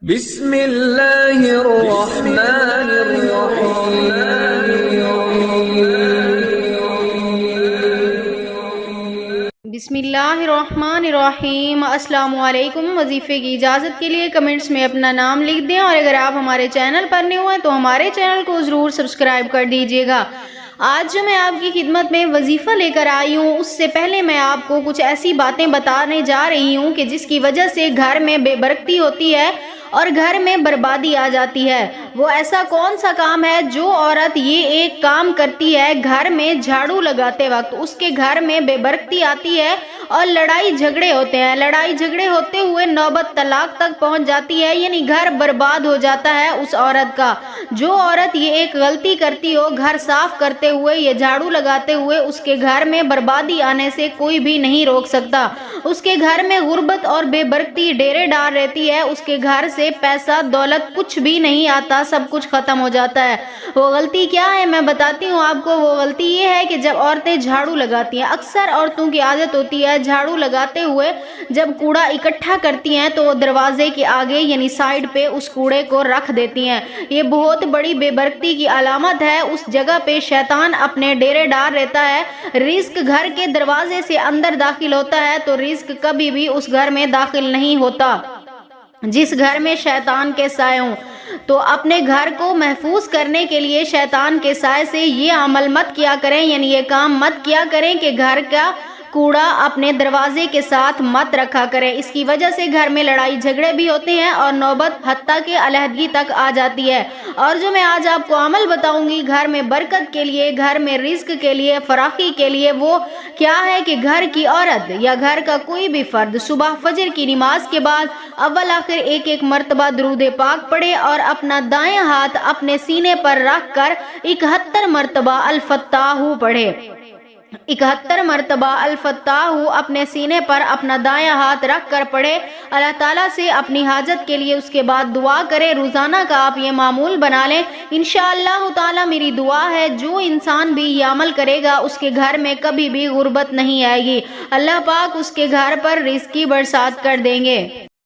بسم اللہ الرحمن الرحیم۔ بسم اللہ الرحمن الرحیم۔ السلام علیکم۔ وظیفے کی اجازت کے لیے کمنٹس میں اپنا نام لکھ دیں، اور اگر آپ ہمارے چینل پر نئے ہوئے تو ہمارے چینل کو ضرور سبسکرائب کر دیجیے گا۔ آج جو میں آپ کی خدمت میں وظیفہ لے کر آئی ہوں، اس سے پہلے میں آپ کو کچھ ایسی باتیں بتانے جا رہی ہوں کہ جس کی وجہ سے گھر میں بے برکتی ہوتی ہے اور گھر میں بربادی آ جاتی ہے۔ وہ ایسا کون سا کام ہے جو عورت یہ ایک کام کرتی ہے گھر میں جھاڑو لگاتے وقت اس کے گھر میں بے برکتی آتی ہے اور لڑائی جھگڑے ہوتے ہیں، لڑائی جھگڑے ہوتے ہوئے نوبت طلاق تک پہنچ جاتی ہے، یعنی گھر برباد ہو جاتا ہے اس عورت کا۔ جو عورت یہ ایک غلطی کرتی ہو گھر صاف کرتے ہوئے یا جھاڑو لگاتے ہوئے، اس کے گھر میں بربادی آنے سے کوئی بھی نہیں روک سکتا۔ اس کے گھر میں غربت اور بے برکتی ڈیرے ڈال رہتی ہے، اس کے گھر سے پیسہ دولت کچھ بھی نہیں آتا، سب کچھ ختم ہو جاتا ہے۔ وہ غلطی کیا ہے میں بتاتی ہوں آپ کو۔ وہ غلطی یہ ہے کہ جب عورتیں جھاڑو لگاتی ہیں، اکثر عورتوں کی عادت ہوتی ہے جھاڑو لگاتے ہوئے جب کوڑا اکٹھا کرتی ہیں تو وہ دروازے کے آگے یعنی سائیڈ پہ اس کوڑے کو رکھ دیتی ہیں۔ یہ بہت بڑی بے برکتی کی علامت ہے۔ اس جگہ پہ شیطان اپنے ڈیرے ڈال رہتا ہے۔ رزق گھر کے دروازے سے اندر داخل ہوتا ہے تو رزق کبھی بھی اس گھر میں داخل نہیں ہوتا۔ جس گھر میں شیطان کے سائے ہوں تو اپنے گھر کو محفوظ کرنے کے لیے شیطان کے سائے سے یہ عمل مت کیا کریں، یعنی یہ کام مت کیا کریں کہ گھر کا کوڑا اپنے دروازے کے ساتھ مت رکھا کریں۔ اس کی وجہ سے گھر میں لڑائی جھگڑے بھی ہوتے ہیں اور نوبت حتیٰ کہ علیحدگی تک آ جاتی ہے۔ اور جو میں آج آپ کو عمل بتاؤں گی گھر میں برکت کے لیے، گھر میں رزق کے لیے، فراخی کے لیے، وہ کیا ہے کہ گھر کی عورت یا گھر کا کوئی بھی فرد صبح فجر کی نماز کے بعد اول آخر ایک مرتبہ درود پاک پڑھے اور اپنا دائیں ہاتھ اپنے سینے پر رکھ کر 71 مرتبہ الفتاح پڑھے۔ 71 مرتبہ الفتاح اپنے سینے پر اپنا دائیں ہاتھ رکھ کر پڑھے، اللہ تعالیٰ سے اپنی حاجت کے لیے اس کے بعد دعا کرے۔ روزانہ کا آپ یہ معمول بنا لیں، انشاءاللہ تعالیٰ میری دعا ہے جو انسان بھی یہ عمل کرے گا اس کے گھر میں کبھی بھی غربت نہیں آئے گی، اللہ پاک اس کے گھر پر رزق کی برسات کر دیں گے۔